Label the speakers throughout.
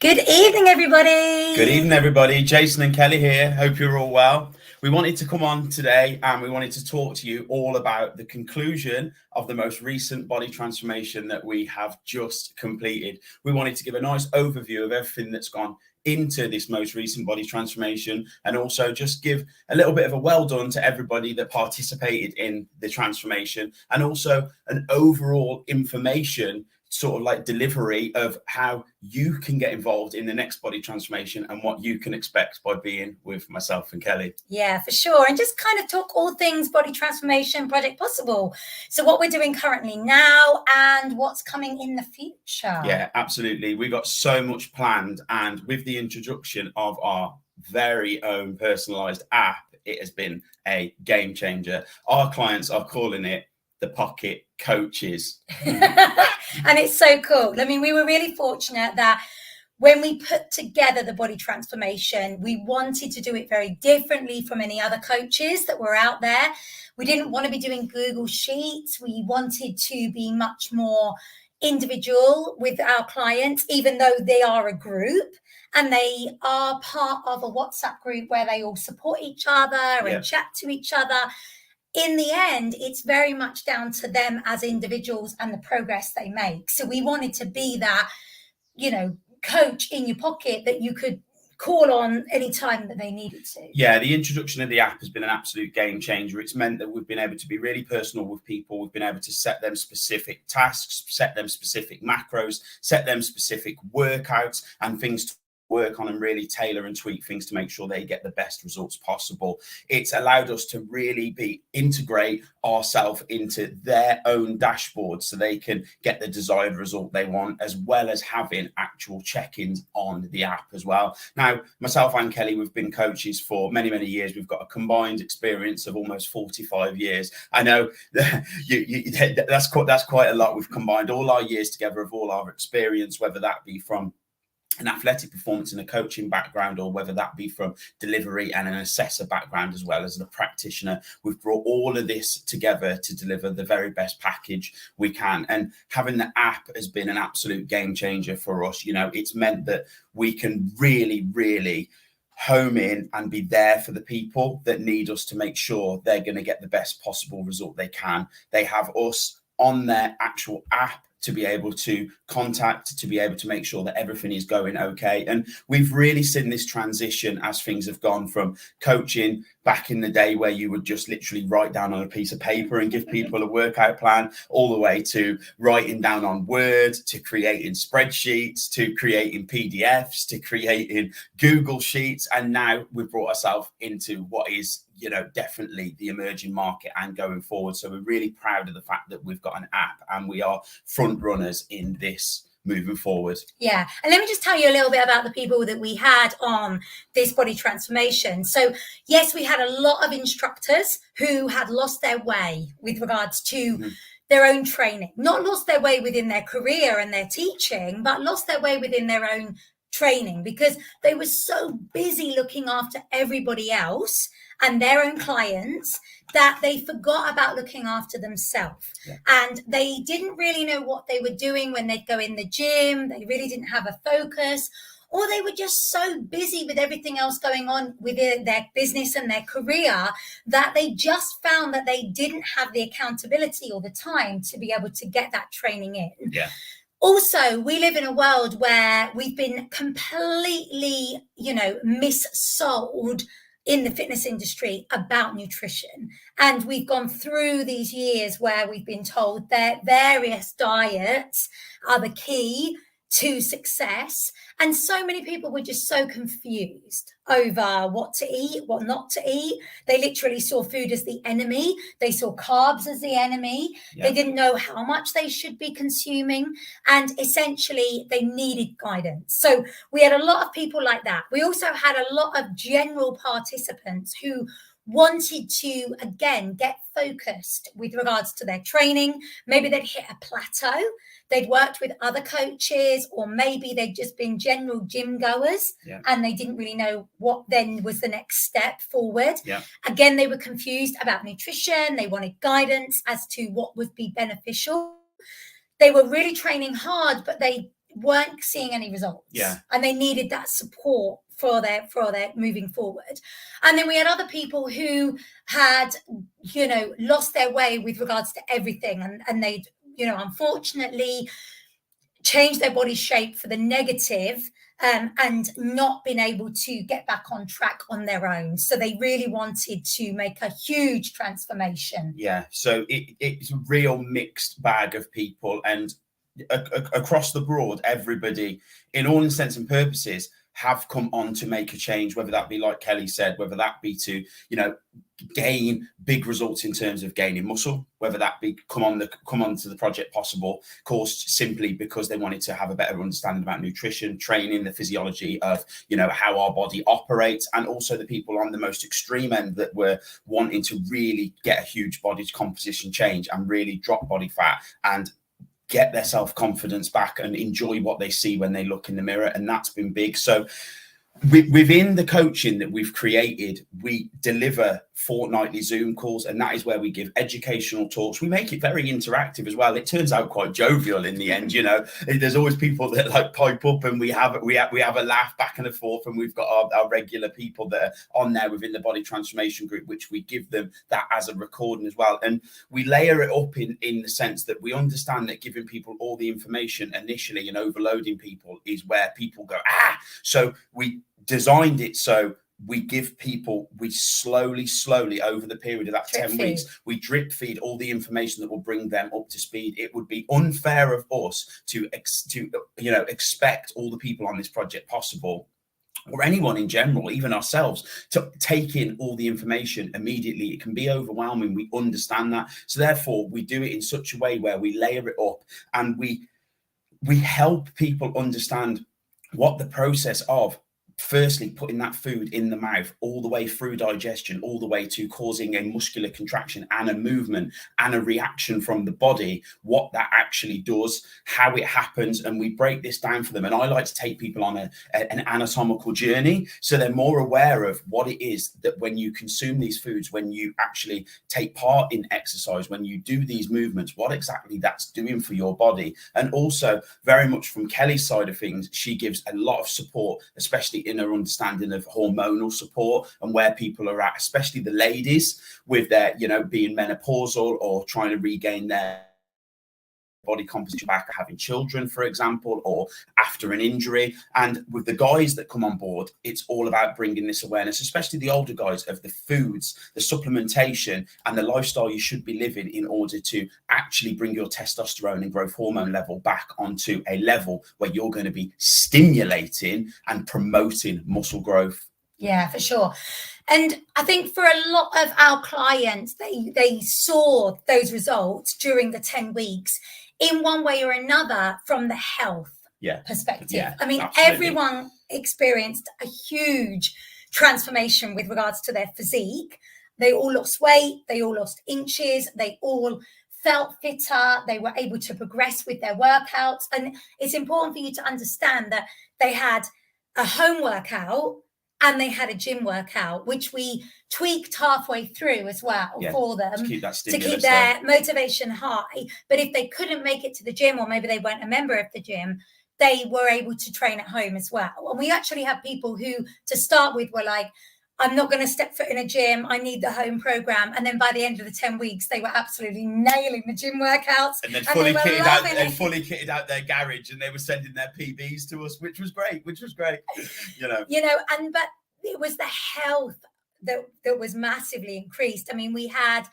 Speaker 1: Good evening, everybody.
Speaker 2: Good evening, everybody. Jason and Kelly here. Hope you're all well. We wanted to come on today and we wanted to talk to you all about the conclusion of the most recent body transformation that we have just completed. We wanted to give a nice overview of everything that's gone into this most recent body transformation, and also just give a little bit of a well done to everybody that participated in the transformation, and also an overall information sort of like delivery of how you can get involved in the next body transformation and what you can expect by being with myself and Kelly.
Speaker 1: Yeah, for sure. And just kind of talk all things body transformation Project Possible. So what we're doing currently now and what's coming in the future.
Speaker 2: Yeah, absolutely. We got so much planned, and with the introduction of our very own personalized app, it has been a game changer. Our clients are calling it the Pocket Coaches.
Speaker 1: And it's so cool. I mean, we were really fortunate that when we put together the body transformation, we wanted to do it very differently from any other coaches that were out there. We didn't want to be doing Google Sheets. We wanted to be much more individual with our clients, even though they are a group and they are part of a WhatsApp group where they all support each other and chat to each other. In the end, it's very much down to them as individuals and the progress they make. So we wanted to be that, coach in your pocket that you could call on anytime that they needed to.
Speaker 2: Yeah, the introduction of the app has been an absolute game changer. It's meant that we've been able to be really personal with people. We've been able to set them specific tasks, set them specific macros, set them specific workouts and things to work on, and really tailor and tweak things to make sure they get the best results possible. It's allowed us to really integrate ourselves into their own dashboard so they can get the desired result they want, as well as having actual check-ins on the app as well. Now, myself and Kelly, we've been coaches for many, many years. We've got a combined experience of almost 45 years. I know that's quite a lot. We've combined all our years together of all our experience, whether that be from an athletic performance and a coaching background, or whether that be from delivery and an assessor background, as well as a practitioner. We've brought all of this together to deliver the very best package we can. And having the app has been an absolute game changer for us. It's meant that we can really, really home in and be there for the people that need us to make sure they're going to get the best possible result they can. They have us on their actual app to be able to contact, to be able to make sure that everything is going okay. And we've really seen this transition as things have gone from coaching back in the day where you would just literally write down on a piece of paper and give people a workout plan, all the way to writing down on Word, to creating spreadsheets, to creating PDFs, to creating Google Sheets. And now we've brought ourselves into what is definitely the emerging market and going forward. So we're really proud of the fact that we've got an app and we are front runners in this moving forward.
Speaker 1: Yeah. And let me just tell you a little bit about the people that we had on this body transformation. So yes, we had a lot of instructors who had lost their way with regards to their own training, not lost their way within their career and their teaching, but lost their way within their own training because they were so busy looking after everybody else and their own clients that they forgot about looking after themselves. And they didn't really know what they were doing when they'd go in the gym. They really didn't have a focus, or they were just so busy with everything else going on within their business and their career that they just found that they didn't have the accountability or the time to be able to get that training in.
Speaker 2: Yeah.
Speaker 1: Also, we live in a world where we've been completely, missold in the fitness industry about nutrition. And we've gone through these years where we've been told that various diets are the key to success. And so many people were just so confused over what to eat, what not to eat. They literally saw food as the enemy. They saw carbs as the enemy. They didn't know how much they should be consuming. And essentially, they needed guidance. So we had a lot of people like that. We also had a lot of general participants who wanted to, again, get focused with regards to their training. Maybe they'd hit a plateau. They'd worked with other coaches, or maybe they'd just been general gym goers and they didn't really know what then was the next step forward. Again, they were confused about nutrition. They wanted guidance as to what would be beneficial. They were really training hard, but they weren't seeing any results.
Speaker 2: Yeah.
Speaker 1: And they needed that support for their moving forward. And then we had other people who had, you know, lost their way with regards to everything, and they'd, you know, unfortunately changed their body shape for the negative, and not been able to get back on track on their own. So they really wanted to make a huge transformation.
Speaker 2: Yeah, so it's a real mixed bag of people, and across the board, everybody, in all intents and purposes, have come on to make a change, whether that be, like Kelly said, whether that be to, you know, gain big results in terms of gaining muscle, whether that be come on to the Project Possible course simply because they wanted to have a better understanding about nutrition, training, the physiology of, you know, how our body operates, and also the people on the most extreme end that were wanting to really get a huge body composition change and really drop body fat and get their self-confidence back and enjoy what they see when they look in the mirror. And that's been big. So within the coaching that we've created, we deliver fortnightly Zoom calls, and that is where we give educational talks. We make it very interactive as well. It turns out quite jovial in the end. You know, there's always people that like pipe up, and we have a laugh back and forth, and we've got our regular people that are on there within the Body Transformation Group, which we give them that as a recording as well. And we layer it up in the sense that we understand that giving people all the information initially and overloading people is where people go, so we designed it so we give people, we slowly over the period of that 10 weeks, we drip feed all the information that will bring them up to speed. It would be unfair of us to you know, expect all the people on this Project Possible, or anyone in general, even ourselves, to take in all the information immediately. It can be overwhelming. We understand that. So therefore, we do it in such a way where we layer it up, and we help people understand what the process of firstly putting that food in the mouth, all the way through digestion, all the way to causing a muscular contraction and a movement and a reaction from the body, what that actually does, how it happens. And we break this down for them. And I like to take people on an anatomical journey, so they're more aware of what it is that when you consume these foods, when you actually take part in exercise, when you do these movements, what exactly that's doing for your body. And also very much from Kelly's side of things, she gives a lot of support, especially in her understanding of hormonal support and where people are at, especially the ladies with their, you know, being menopausal or trying to regain their body composition back, having children, for example, or after an injury. And with the guys that come on board, it's all about bringing this awareness, especially the older guys, of the foods, the supplementation and the lifestyle you should be living in order to actually bring your testosterone and growth hormone level back onto a level where you're going to be stimulating and promoting muscle growth.
Speaker 1: Yeah, for sure. And I think for a lot of our clients, they saw those results during the 10 weeks in one way or another from the health perspective. Yeah, I mean, absolutely. Everyone experienced a huge transformation with regards to their physique. They all lost weight, they all lost inches, they all felt fitter, they were able to progress with their workouts. And it's important for you to understand that they had a home workout and they had a gym workout, which we tweaked halfway through as well for them to keep their motivation high. But if they couldn't make it to the gym, or maybe they weren't a member of the gym, they were able to train at home as well. And we actually have people who, to start with, were like, I'm not going to step foot in a gym. I need the home program. And then by the end of the 10 weeks, they were absolutely nailing the gym workouts.
Speaker 2: And then fully kitted out their garage, and they were sending their PBs to us, which was great, but it was the health that was massively increased. I mean, we had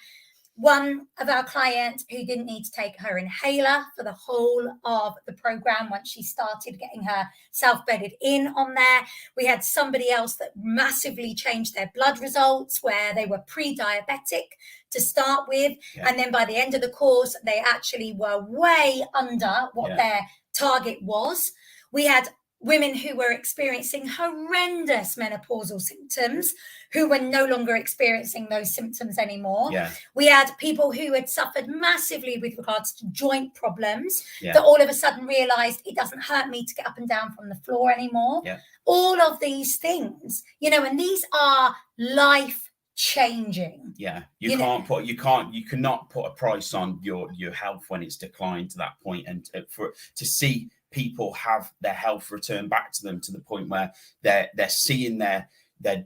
Speaker 2: one of our clients who didn't need to take her inhaler for the whole of the program once she started getting herself bedded in on there. We had somebody else that massively changed their blood results, where they were pre-diabetic to start with. Yeah. And then by the end of the course, they actually were way under what their target was. We had women who were experiencing horrendous menopausal symptoms, who were no longer experiencing those symptoms anymore. Yeah. We had people who had suffered massively with regards to joint problems that all of a sudden realized it doesn't hurt me to get up and down from the floor anymore. Yeah. All of these things, and these are life changing. Yeah. You cannot put a price on your health when it's declined to that point. And to see people have their health return back to them to the point where they're seeing their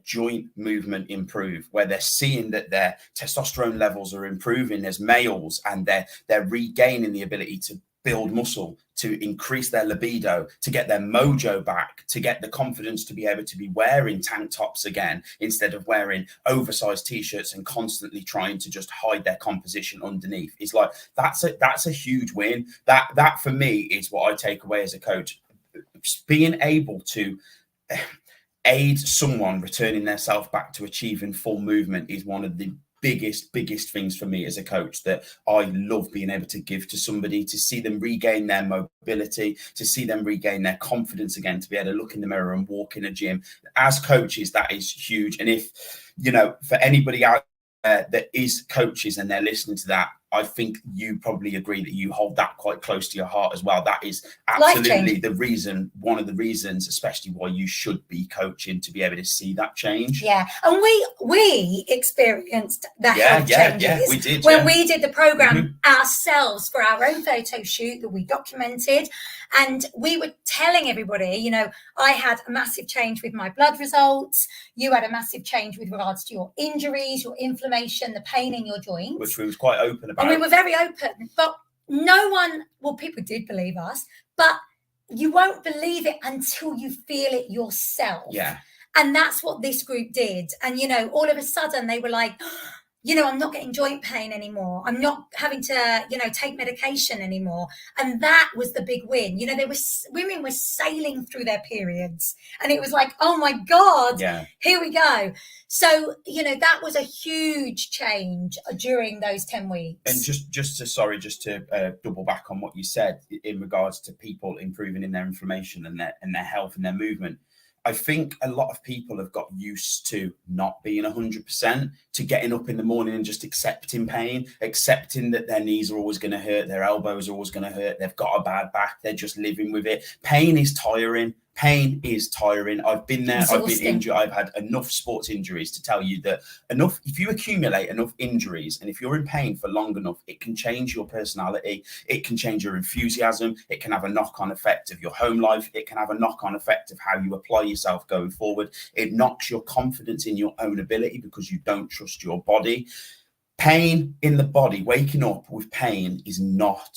Speaker 2: joint movement improve, where they're seeing that their testosterone levels are improving as males, and they're regaining the ability to build muscle, to increase their libido, to get their mojo back, to get the confidence to be able to be wearing tank tops again instead of wearing oversized t-shirts and constantly trying to just hide their composition underneath. It's like that's a huge win. That for me is what I take away as a coach. Being able to aid someone returning their self back to achieving full movement is one of the biggest things for me as a coach that I love being able to give to somebody, to see them regain their mobility, to see them regain their confidence again, to be able to look in the mirror and walk in a gym. As coaches, that is huge. And if, for anybody out there that is coaches and they're listening to that, I think you probably agree that you hold that quite close to your heart as well. That is absolutely one of the reasons, especially why you should be coaching, to be able to see that change.
Speaker 1: Yeah, and we experienced that health changes
Speaker 2: we did
Speaker 1: when we did the program ourselves for our own photo shoot that we documented, and we were telling everybody, I had a massive change with my blood results. You had a massive change with regards to your injuries, your inflammation, the pain in your joints,
Speaker 2: which we was quite open about.
Speaker 1: And we were very open, but people did believe us, but you won't believe it until you feel it yourself.
Speaker 2: Yeah.
Speaker 1: And that's what this group did. And, all of a sudden they were like, I'm not getting joint pain anymore. I'm not having to, take medication anymore. And that was the big win. Women were sailing through their periods, and it was like, oh my God, here we go. So, that was a huge change during those 10 weeks.
Speaker 2: And just to double back on what you said in regards to people improving in their inflammation and their health and their movement. I think a lot of people have got used to not being 100%, to getting up in the morning and just accepting pain, accepting that their knees are always going to hurt, their elbows are always going to hurt, they've got a bad back, they're just living with it. Pain is tiring. I've been there. Exhausting. I've been injured. I've had enough sports injuries to tell you that if you accumulate enough injuries and if you're in pain for long enough, it can change your personality. It can change your enthusiasm. It can have a knock-on effect of your home life. It can have a knock-on effect of how you apply yourself going forward. It knocks your confidence in your own ability because you don't trust your body. Pain in the body, waking up with pain is not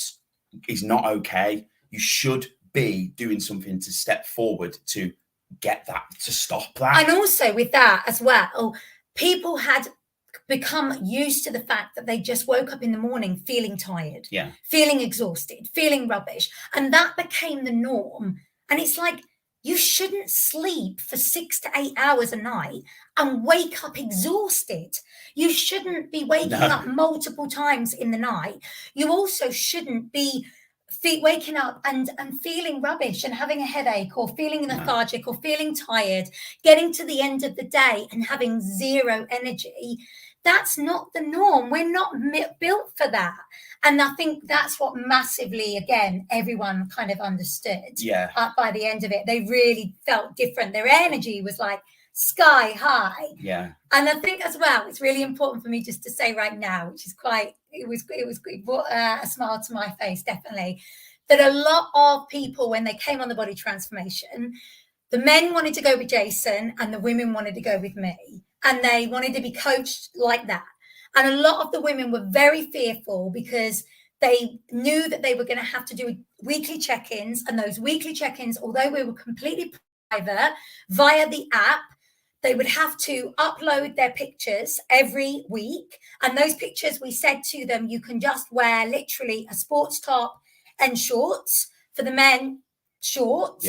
Speaker 2: okay. You should be doing something to step forward to get that, to stop that.
Speaker 1: And also with that as well, people had become used to the fact that they just woke up in the morning feeling tired, feeling exhausted, feeling rubbish. And that became the norm. And it's like, you shouldn't sleep for 6 to 8 hours a night and wake up exhausted. You shouldn't be waking up multiple times in the night. You also shouldn't be waking up and feeling rubbish and having a headache or feeling lethargic or feeling tired, getting to the end of the day and having zero energy. That's not the norm. We're not built for that. And I think that's what massively, again, everyone kind of understood. By the end of it, they really felt different. Their energy was like sky high. And I think as well, it's really important for me just to say right now, which is it brought a smile to my face, definitely, that a lot of people, when they came on the body transformation, the men wanted to go with Jason and the women wanted to go with me, and they wanted to be coached like that. And a lot of the women were very fearful because they knew that they were going to have to do weekly check-ins, and those weekly check-ins, although we were completely private via the app, they would have to upload their pictures every week. And those pictures, we said to them, you can just wear literally a sports top and shorts. For the men, shorts,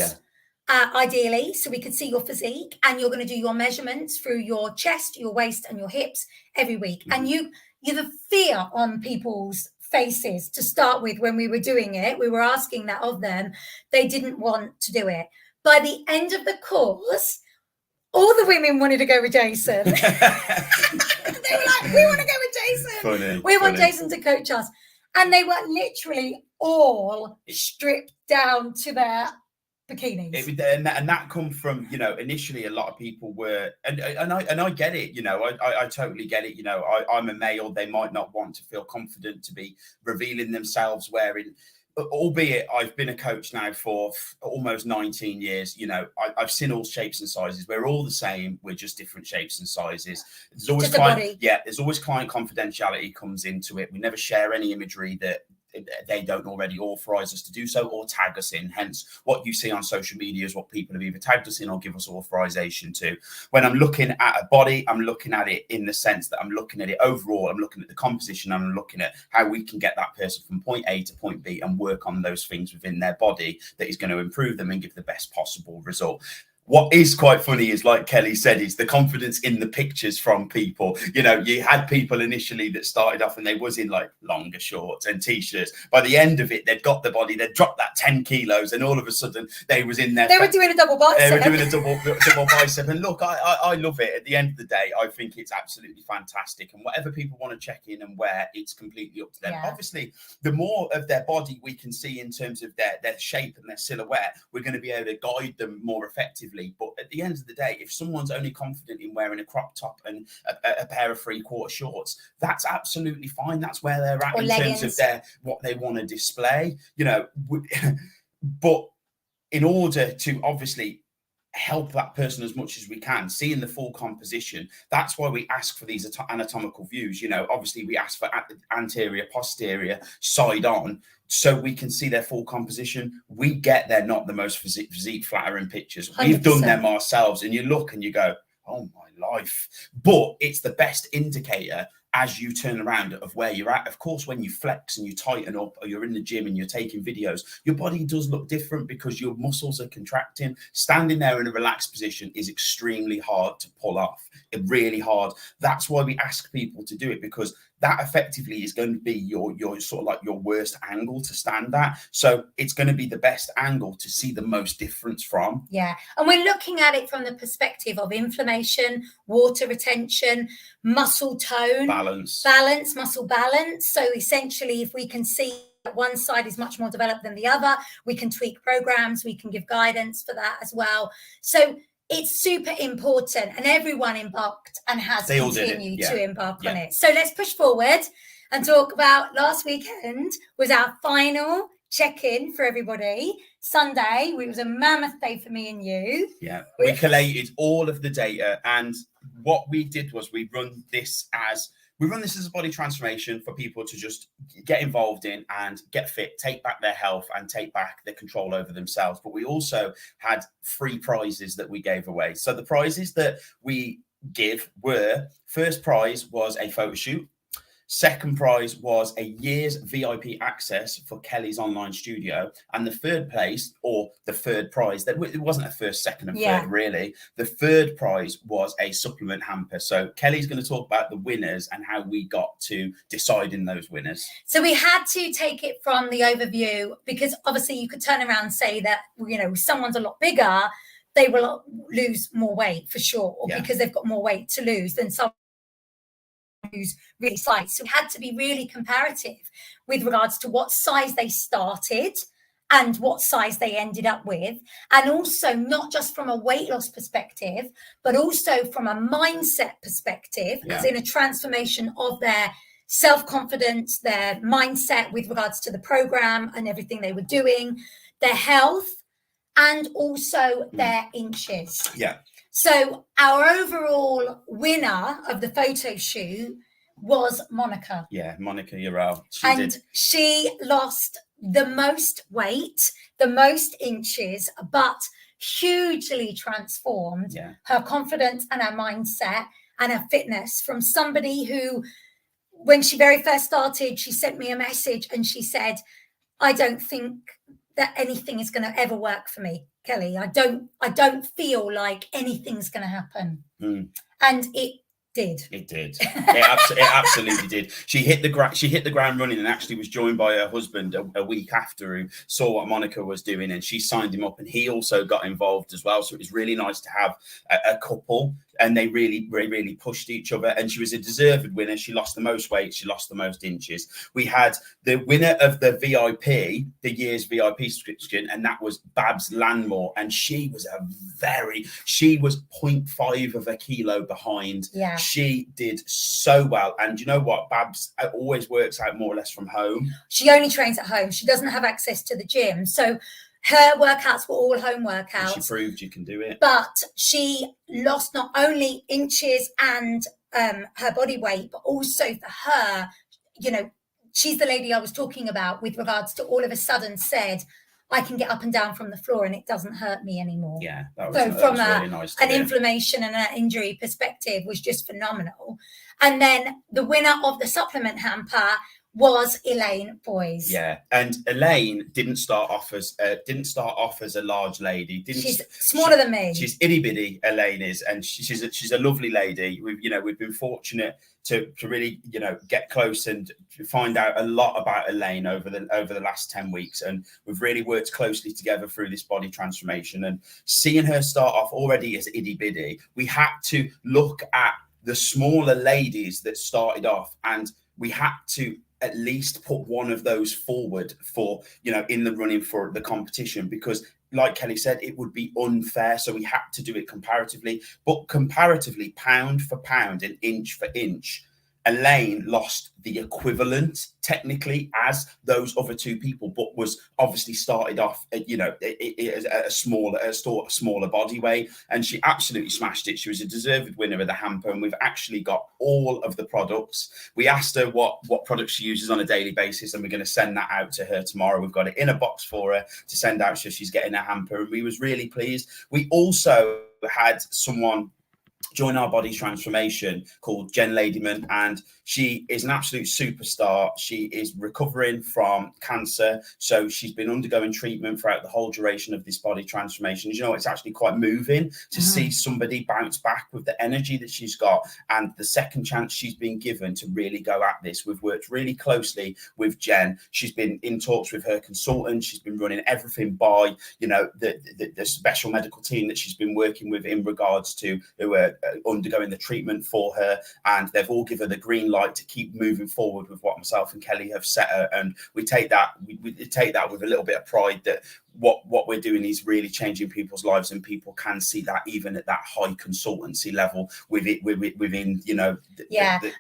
Speaker 1: ideally, so we could see your physique. And you're going to do your measurements through your chest, your waist and your hips every week. And you the fear on people's faces to start with when we were doing it. We were asking that of them. They didn't want to do it. By the end of the course, all the women wanted to go with Jason. They were like, we want to go with Jason. We want Jason to coach us. And they were literally all stripped down to their bikinis.
Speaker 2: And that come from, initially a lot of people were, and I get it, I totally get it. I'm a male. They might not want to feel confident to be revealing themselves wearing albeit I've been a coach now for almost 19 years, you know, I've seen all shapes and sizes. We're all the same. We're just different shapes and sizes. There's always there's always client confidentiality comes into it. We never share any imagery that they don't already authorize us to do so or tag us in. Hence, what you see on social media is what people have either tagged us in or give us authorization to. When I'm looking at a body, I'm looking at it in the sense that I'm looking at it overall. I'm looking at the composition. I'm looking at how we can get that person from point A to point B and work on those things within their body that is going to improve them and give the best possible result. What is quite funny is, like Kelly said, is the confidence in the pictures from people. You know, you had people initially that started off and they was in like longer shorts and t-shirts. By the end of it, they'd got the body, they'd dropped that 10 kilos, and all of a sudden they was in there.
Speaker 1: They were doing a double bicep.
Speaker 2: They were doing a double bicep. And look, I love it. At the end of the day, I think it's absolutely fantastic. And whatever people want to check in and wear, it's completely up to them. Yeah. Obviously, the more of their body we can see in terms of their shape and their silhouette, we're going to be able to guide them more effectively. But at the end of the day, if someone's only confident in wearing a crop top and a pair of 3/4 shorts, that's absolutely fine. That's where they're at in terms of what they want to display, you know. But in order to obviously help that person as much as we can, seeing the full composition, that's why we ask for these anatomical views. You know, obviously we ask for anterior, posterior, side on, so we can see their full composition. We get they're not the most physique flattering pictures. 100%. We've done them ourselves, and you look and you go, oh my life. But it's the best indicator as you turn around of where you're at. Of course, when you flex and you tighten up, or you're in the gym and you're taking videos, your body does look different because your muscles are contracting. Standing there in a relaxed position is extremely hard to pull off. Really hard. That's why we ask people to do it, because that effectively is going to be your sort of like your worst angle to stand at. So it's going to be the best angle to see the most difference from. Yeah.
Speaker 1: And we're looking at it from the perspective of inflammation, water retention, muscle tone, balance, muscle balance. So essentially, if we can see that one side is much more developed than the other, we can tweak programs, we can give guidance for that as well. So it's super important, and everyone embarked and has continued to embark on it. So let's push forward and talk about last weekend was our final check-in for everybody. Sunday, it was a mammoth day for me and you.
Speaker 2: Yeah, we collated all of the data, and what we did was we run this as a body transformation for people to just get involved in and get fit, take back their health and take back their control over themselves. But we also had 3 prizes that we gave away. So the prizes that we give were, first prize was a photo shoot. Second prize was a year's VIP access for Kelly's online studio. And the third place, or the third prize, that it wasn't a first, second, and third, really. The third prize was a supplement hamper. So Kelly's going to talk about the winners and how we got to deciding those winners.
Speaker 1: So we had to take it from the overview, because obviously you could turn around and say that, you know, someone's a lot bigger, they will lose more weight for sure, because they've got more weight to lose than someone who's really slight. So we had to be really comparative with regards to what size they started and what size they ended up with, and also not just from a weight loss perspective, but also from a mindset perspective, as in a transformation of their self-confidence, their mindset with regards to the program and everything they were doing, their health, and also their inches. So our overall winner of the photo shoot was Monica.
Speaker 2: Yeah, Monica Urel.
Speaker 1: She lost the most weight, the most inches, but hugely transformed her confidence and her mindset and her fitness from somebody who, when she very first started, she sent me a message and she said, I don't think that anything is going to ever work for me, Kelly. I don't feel like anything's going to happen. And it did.
Speaker 2: It did. It absolutely did. She hit the ground running, and actually was joined by her husband a week after, who saw what Monica was doing, and she signed him up, and he also got involved as well. So it was really nice to have a couple and they really pushed each other. And she was a deserved winner. She lost the most weight. She lost the most inches. We had the winner of the VIP, the year's VIP subscription, and that was Babs Landmore. And she was she was 0.5 of a kilo behind.
Speaker 1: Yeah.
Speaker 2: She did so well. And you know what? Babs always works out more or less from home.
Speaker 1: She only trains at home. She doesn't have access to the gym. So her workouts were all home workouts.
Speaker 2: And she proved you can do it.
Speaker 1: But she lost not only inches and her body weight, but also for her, you know, she's the lady I was talking about with regards to all of a sudden said, I can get up and down from the floor and it doesn't hurt me anymore.
Speaker 2: Yeah, that was,
Speaker 1: so
Speaker 2: that
Speaker 1: from
Speaker 2: was really nice to
Speaker 1: an
Speaker 2: hear.
Speaker 1: inflammation and an injury perspective was just phenomenal. And then the winner of the supplement hamper was Elaine Boys.
Speaker 2: Yeah, and Elaine didn't start off as a large lady.
Speaker 1: She's smaller than me.
Speaker 2: She's itty bitty. Elaine is, and she's a lovely lady. We've been fortunate to really get close and find out a lot about Elaine over the last 10 weeks, and we've really worked closely together through this body transformation. And seeing her start off already as itty bitty, we had to look at the smaller ladies that started off, and we had to at least put one of those forward for, in the running for the competition, because like Kelly said, it would be unfair. So we had to do it comparatively, but comparatively, pound for pound and inch for inch, Elaine lost the equivalent technically as those other two people, but was obviously started off at, a smaller body weight, and she absolutely smashed it. She was a deserved winner of the hamper, and we've actually got all of the products. We asked her what products she uses on a daily basis, and we're going to send that out to her tomorrow. We've got it in a box for her to send out, so she's getting a hamper, and we was really pleased. We also had someone join our body transformation called Jen Ladyman, and she is an absolute superstar. She is recovering from cancer, so she's been undergoing treatment throughout the whole duration of this body transformation. It's actually quite moving to see somebody bounce back with the energy that she's got and the second chance she's been given to really go at this. We've worked really closely with Jen. She's been in talks with her consultant. She's been running everything by the special medical team that she's been working with in regards to who are undergoing the treatment for her, and they've all given her the green light to keep moving forward with what myself and Kelly have set her. And we take that with a little bit of pride that what we're doing is really changing people's lives, and people can see that even at that high consultancy level within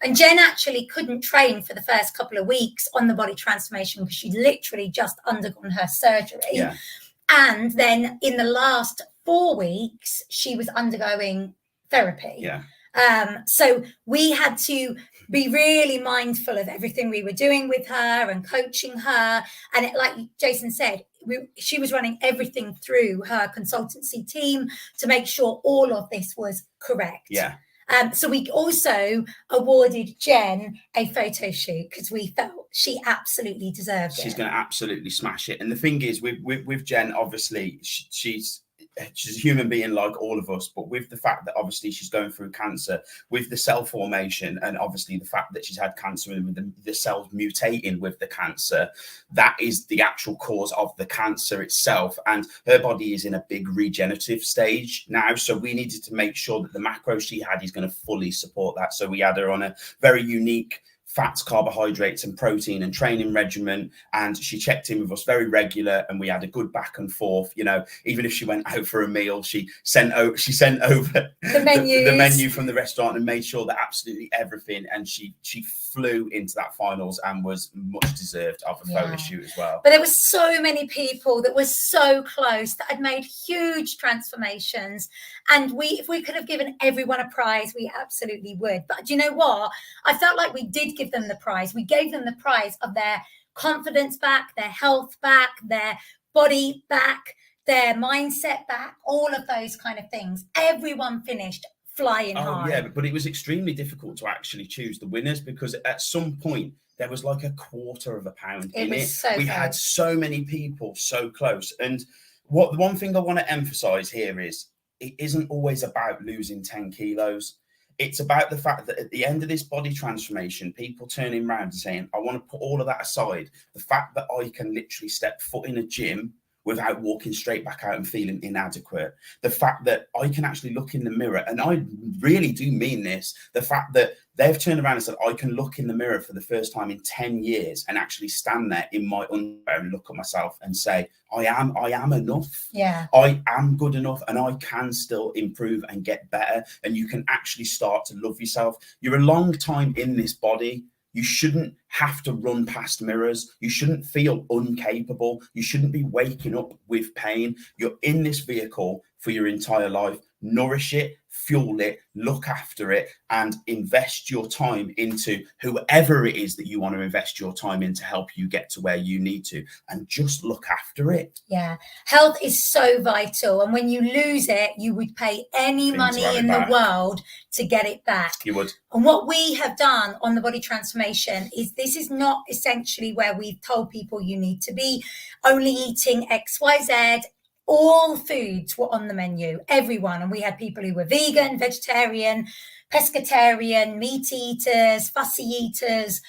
Speaker 1: and Jen actually couldn't train for the first couple of weeks on the body transformation because she'd literally just undergone her surgery, and then in the last 4 weeks she was undergoing therapy. So we had to be really mindful of everything we were doing with her and coaching her. And like Jason said, she was running everything through her consultancy team to make sure all of this was correct. So we also awarded Jen a photo shoot because we felt she absolutely deserved it.
Speaker 2: She's going to absolutely smash it. And the thing is, with Jen, obviously, she's a human being like all of us, but with the fact that obviously she's going through cancer, with the cell formation, and obviously the fact that she's had cancer and with the cells mutating with the cancer, that is the actual cause of the cancer itself. And her body is in a big regenerative stage now. So we needed to make sure that the macro she had is going to fully support that. So we had her on a very unique fats, carbohydrates and protein and training regimen, and she checked in with us very regular, and we had a good back and forth. Even if she went out for a meal, she sent over the menu from the restaurant and made sure that absolutely everything, and she flew into that finals and was much deserved of a photo shoot as well.
Speaker 1: But there were so many people that were so close that had made huge transformations, and if we could have given everyone a prize, we absolutely would. But do you know what? I felt like we did give them the prize. We gave them the prize of their confidence back, their health back, their body back, their mindset back, all of those kind of things. Everyone finished flying high.
Speaker 2: Yeah, but it was extremely difficult to actually choose the winners, because at some point there was like a quarter of a pound in it. We had so many people so close. And the one thing I want to emphasize here is it isn't always about losing 10 kilos. It's about the fact that at the end of this body transformation, people turning around and saying, I want to put all of that aside. The fact that I can literally step foot in a gym without walking straight back out and feeling inadequate. The fact that I can actually look in the mirror, and I really do mean this, the fact that they've turned around and said, I can look in the mirror for the first time in 10 years and actually stand there in my underwear and look at myself and say, I am enough.
Speaker 1: Yeah.
Speaker 2: I am good enough, and I can still improve and get better. And you can actually start to love yourself. You're a long time in this body. You shouldn't have to run past mirrors. You shouldn't feel incapable. You shouldn't be waking up with pain. You're in this vehicle for your entire life. Nourish it, fuel it, look after it, and invest your time into whoever it is that you want to invest your time in to help you get to where you need to, and just look after it.
Speaker 1: Yeah. Health is so vital. And when you lose it, you would pay any money in the world to get it back.
Speaker 2: You would.
Speaker 1: And what we have done on the body transformation is, this is not essentially where we've told people you need to be only eating X, Y, Z. All foods were on the menu, everyone. And we had people who were vegan, vegetarian, pescatarian, meat eaters, fussy eaters,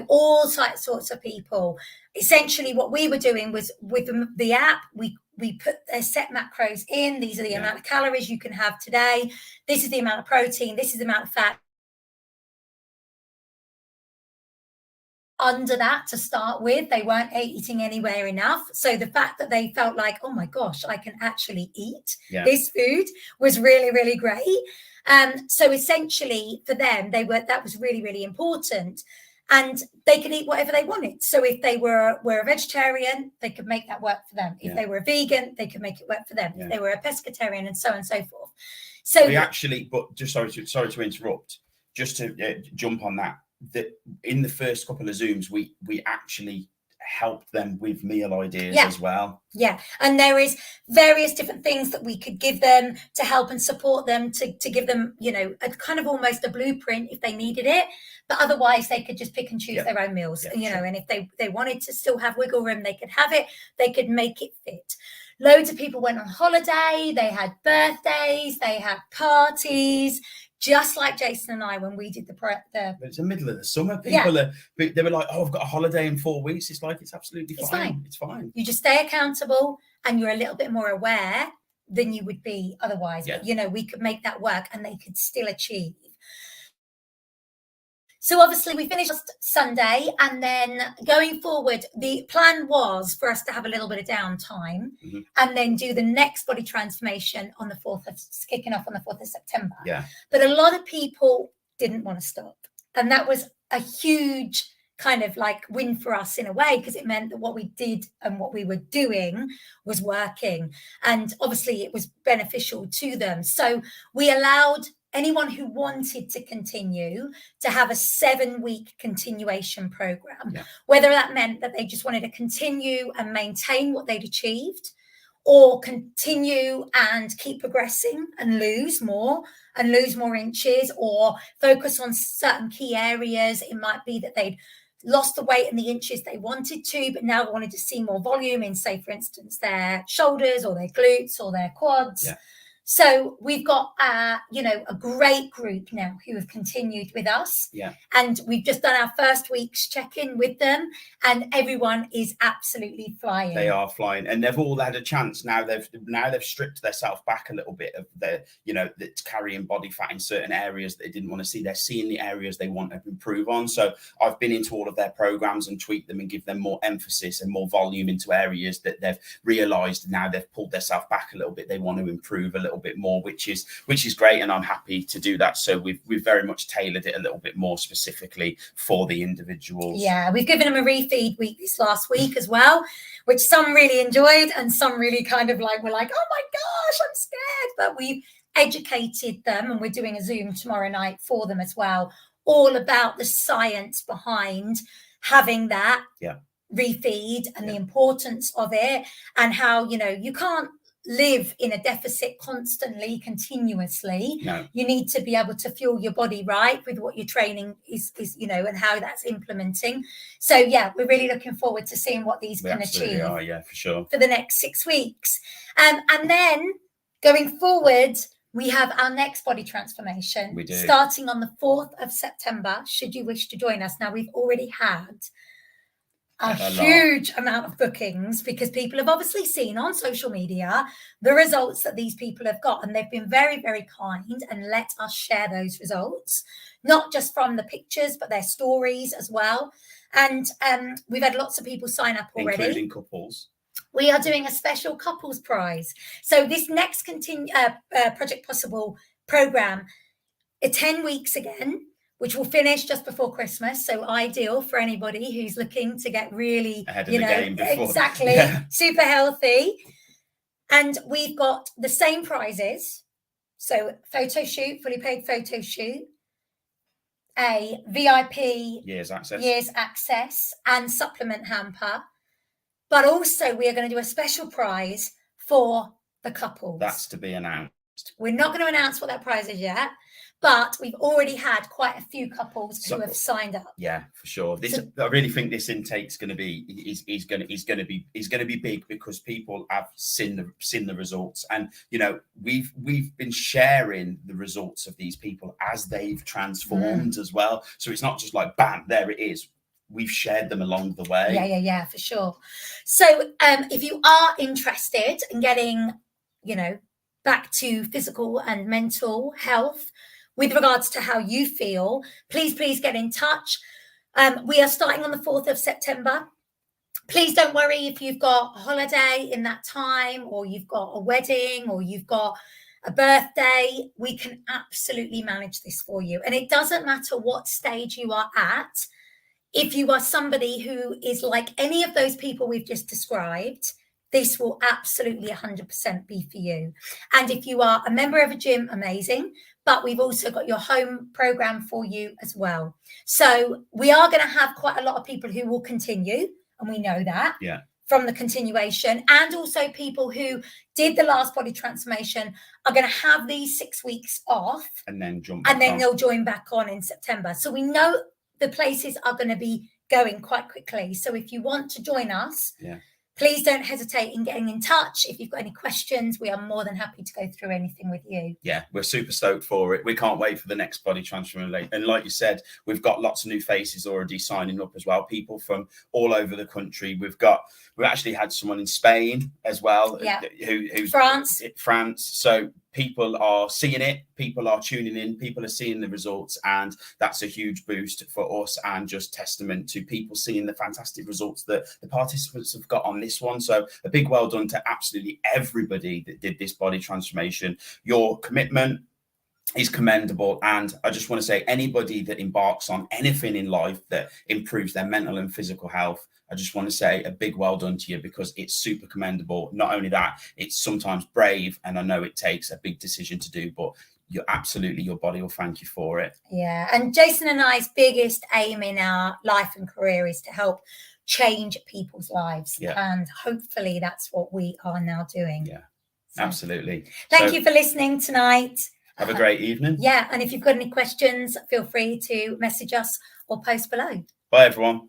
Speaker 1: all sorts of people. Essentially, what we were doing was, with the app, we put their set macros in. These are the amount of calories you can have today. This is the amount of protein. This is the amount of fat. Under that to start with, they weren't eating anywhere enough. So the fact that they felt like, oh my gosh, I can actually eat this food was really, really great. So essentially for them, that was really, really important. And they could eat whatever they wanted. So if they were a vegetarian, they could make that work for them. If they were a vegan, they could make it work for them. If they were a pescatarian, and so on and so forth. So
Speaker 2: we actually, but just sorry to interrupt, just to jump on that in the first couple of Zooms, we actually helped them with meal ideas as well.
Speaker 1: Yeah. And there is various different things that we could give them to help and support them, to give them, a kind of almost a blueprint if they needed it. But otherwise they could just pick and choose their own meals, and if they wanted to still have wiggle room, they could have it, they could make it fit. Loads of people went on holiday, they had birthdays, they had parties, just like Jason and I, when we did
Speaker 2: it's the middle of the summer. People they were like, oh, I've got a holiday in 4 weeks. It's like, it's absolutely fine. It's fine.
Speaker 1: You just stay accountable, and you're a little bit more aware than you would be otherwise. But, we could make that work, and they could still achieve. So obviously we finished last Sunday, and then going forward, the plan was for us to have a little bit of downtime and then do the next body transformation on the 4th of, kicking off on the 4th of September.
Speaker 2: Yeah.
Speaker 1: But a lot of people didn't want to stop. And that was a huge kind of like win for us in a way, because it meant that what we did and what we were doing was working. And obviously it was beneficial to them. So we allowed anyone who wanted to continue to have a 7-week continuation program, whether that meant that they just wanted to continue and maintain what they'd achieved, or continue and keep progressing and lose more inches, or focus on certain key areas. It might be that they'd lost the weight and the inches they wanted to, but now wanted to see more volume in, say, for instance, their shoulders or their glutes or their quads. So we've got, a great group now who have continued with us. And we've just done our first week's check-in with them, and everyone is absolutely flying.
Speaker 2: They are flying, and they've all had a chance. Now they've stripped themselves back a little bit of their, that's carrying body fat in certain areas that they didn't want to see. They're seeing the areas they want to improve on. So I've been into all of their programs and tweaked them and give them more emphasis and more volume into areas that they've realized now they've pulled themselves back a little bit. They want to improve a little bit more, which is great, and I'm happy to do that. So we've very much tailored it a little bit more specifically for the individuals.
Speaker 1: We've given them a refeed week this last week as well, which some really enjoyed and some really kind of like were like, oh my gosh, I'm scared. But we've educated them, and we're doing a Zoom tomorrow night for them as well, all about the science behind having that refeed and the importance of it, and how you can't live in a deficit constantly, continuously. You need to be able to fuel your body right with what your training is, and how that's implementing. So we're really looking forward to seeing what these can achieve.
Speaker 2: For sure,
Speaker 1: for the next 6 weeks. And then going forward, we have our next body transformation starting on the 4th of September, should you wish to join us. Now, we've already had a huge amount of bookings, because people have obviously seen on social media the results that these people have got, and they've been very, very kind and let us share those results, not just from the pictures but their stories as well. And we've had lots of people sign up already,
Speaker 2: including couples.
Speaker 1: We are doing a special couples prize. So this next Project Possible program, 10 weeks again, which will finish just before Christmas. So ideal for anybody who's looking to get really,
Speaker 2: ahead of the game before.
Speaker 1: Exactly, super healthy. And we've got the same prizes. So photo shoot, fully paid photo shoot, a VIP
Speaker 2: years
Speaker 1: access and supplement hamper. But also we are going to do a special prize for the couples.
Speaker 2: That's to be announced.
Speaker 1: We're not going to announce what that prize is yet, but we've already had quite a few couples who have signed up.
Speaker 2: Yeah, for sure. I really think this intake's going to be is going to be big, because people have seen the results, and we've been sharing the results of these people as they've transformed as well. So it's not just like bam, there it is. We've shared them along the way.
Speaker 1: Yeah, for sure. So if you are interested in getting, back to physical and mental health with regards to how you feel, please get in touch. We are starting on the 4th of September. Please don't worry if you've got a holiday in that time, or you've got a wedding, or you've got a birthday. We can absolutely manage this for you. And it doesn't matter what stage you are at. If you are somebody who is like any of those people we've just described, this will absolutely 100% be for you. And if you are a member of a gym, amazing. But we've also got your home program for you as well. So we are going to have quite a lot of people who will continue, and we know that from the continuation. And also people who did the last body transformation are going to have these 6 weeks off,
Speaker 2: and then
Speaker 1: they'll join back on in September. So we know the places are going to be going quite quickly. So if you want to join us, please don't hesitate in getting in touch. If you've got any questions, we are more than happy to go through anything with you.
Speaker 2: Yeah, we're super stoked for it. We can't wait for the next body transformation. And like you said, we've got lots of new faces already signing up as well. People from all over the country. We've actually had someone in Spain as well. Who's France. So people are seeing it, people are tuning in, people are seeing the results, and that's a huge boost for us, and just testament to people seeing the fantastic results that the participants have got on this one. So a big well done to absolutely everybody that did this body transformation. Your commitment is commendable, and I just want to say, anybody that embarks on anything in life that improves their mental and physical health, I just want to say a big well done to you, because it's super commendable. Not only that, it's sometimes brave, and I know it takes a big decision to do, but your body will thank you for it.
Speaker 1: Yeah, and Jason and I's biggest aim in our life and career is to help change people's lives, and hopefully that's what we are now doing.
Speaker 2: Absolutely.
Speaker 1: Thank you for listening tonight.
Speaker 2: Have a great evening.
Speaker 1: And if you've got any questions, feel free to message us or post below.
Speaker 2: Bye everyone.